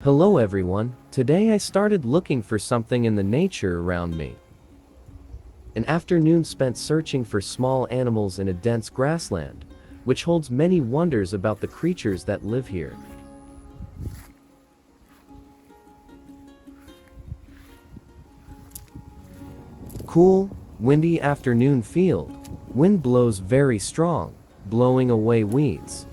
Hello everyone, today I started looking for something in the nature around me. An afternoon spent searching for small animals in a dense grassland, which holds many wonders about the creatures that live here. Cool, windy afternoon field. Wind blows very strong, blowing away weeds.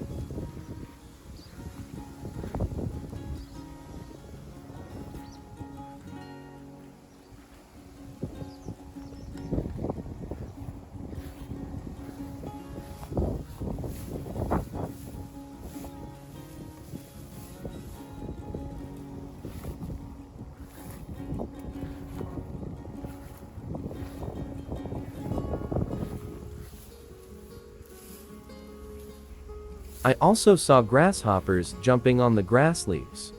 I also saw grasshoppers jumping on the grass leaves.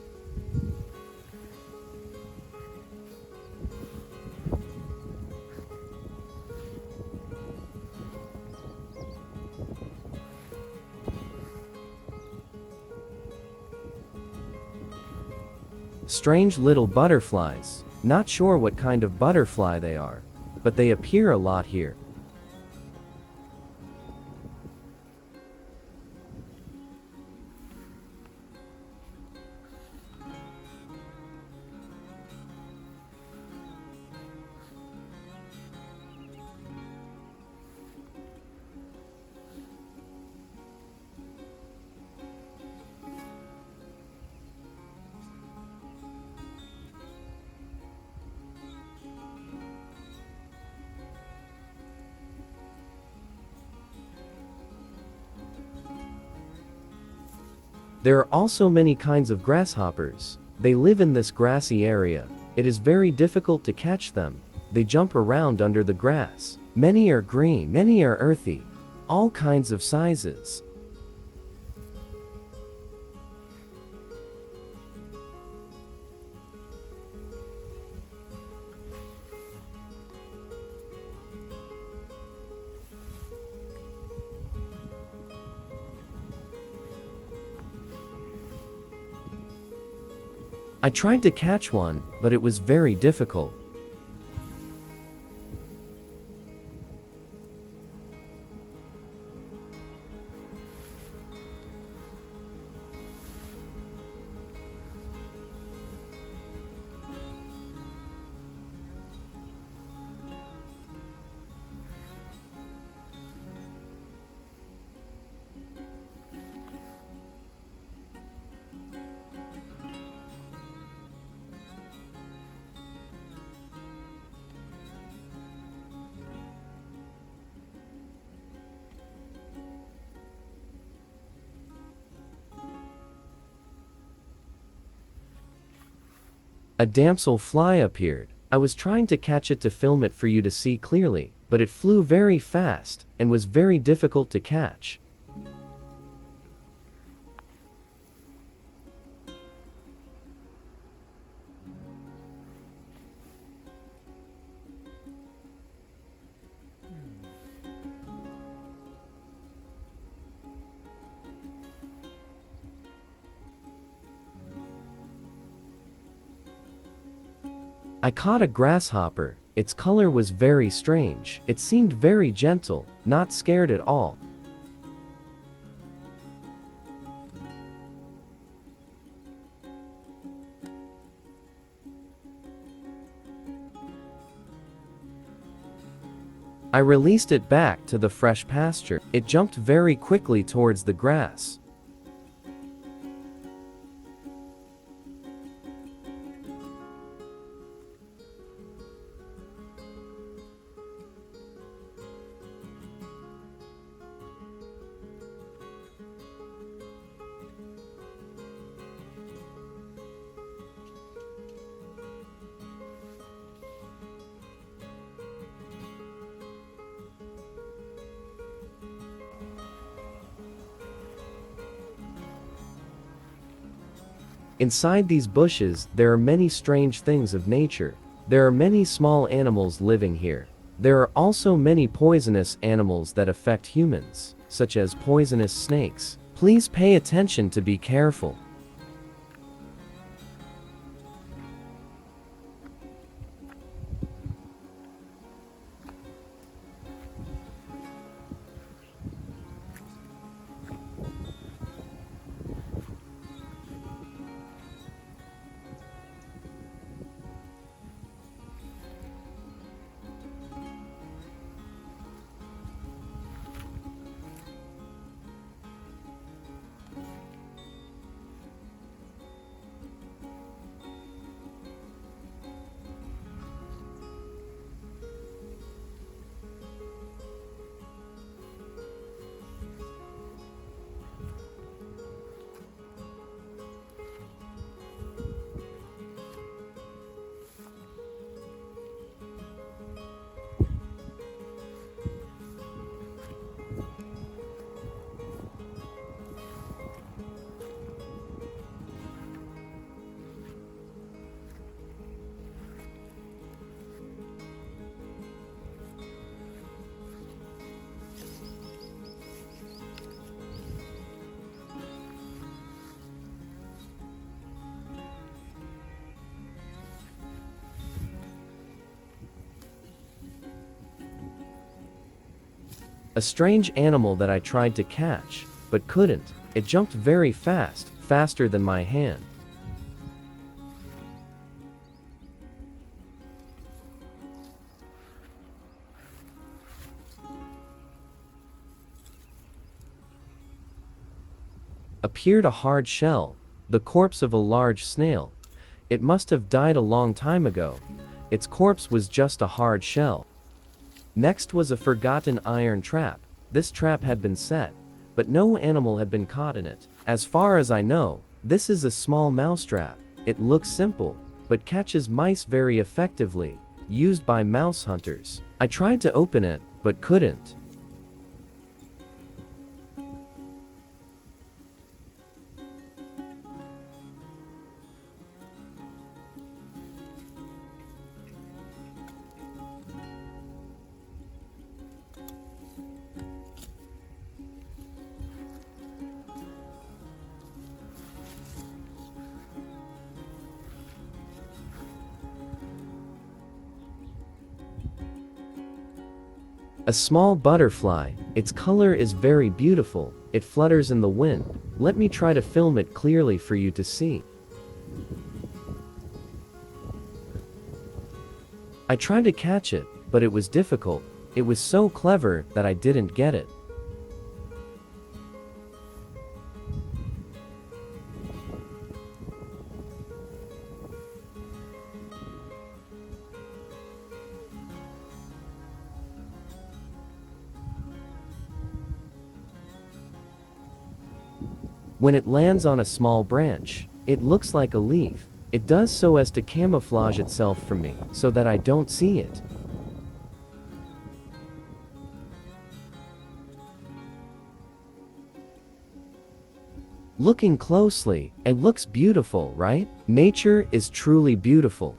Strange little butterflies. Not sure what kind of butterfly they are, but they appear a lot here. There are also many kinds of grasshoppers. They live in this grassy area. It is very difficult to catch them. They jump around under the grass. Many are green, many are earthy. All kinds of sizes. I tried to catch one, but it was very difficult. A damselfly appeared. I was trying to catch it to film it for you to see clearly, but it flew very fast and was very difficult to catch. I caught a grasshopper. Its color was very strange. It seemed very gentle, not scared at all. I released it back to the fresh pasture. It jumped very quickly towards the grass. Inside these bushes, there are many strange things of nature. There are many small animals living here. There are also many poisonous animals that affect humans, such as poisonous snakes. Please pay attention to be careful. A strange animal that I tried to catch, but couldn't. It jumped very fast, faster than my hand. Appeared a hard shell, the corpse of a large snail. It must have died a long time ago. Its corpse was just a hard shell. Next was a forgotten iron trap. This trap had been set, but no animal had been caught in it. As far as I know, this is a small mousetrap. It looks simple, but catches mice very effectively, used by mouse hunters. I tried to open it, but couldn't. A small butterfly. Its color is very beautiful. It flutters in the wind. Let me try to film it clearly for you to see. I tried to catch it, but it was difficult. It was so clever that I didn't get it. When it lands on a small branch, it looks like a leaf. It does so as to camouflage itself from me, so that I don't see it. Looking closely, it looks beautiful, right? Nature is truly beautiful.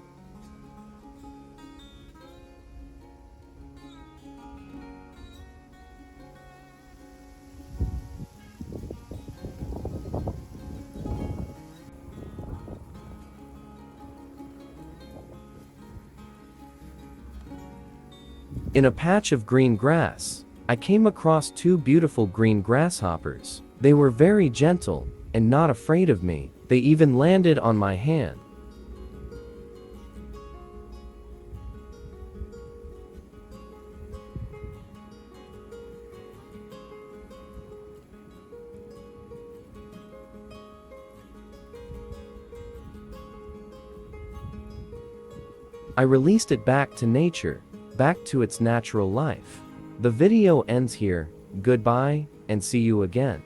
In a patch of green grass, I came across two beautiful green grasshoppers. They were very gentle and not afraid of me. They even landed on my hand. I released it back to nature, back to its natural life. The video ends here. Goodbye, and see you again.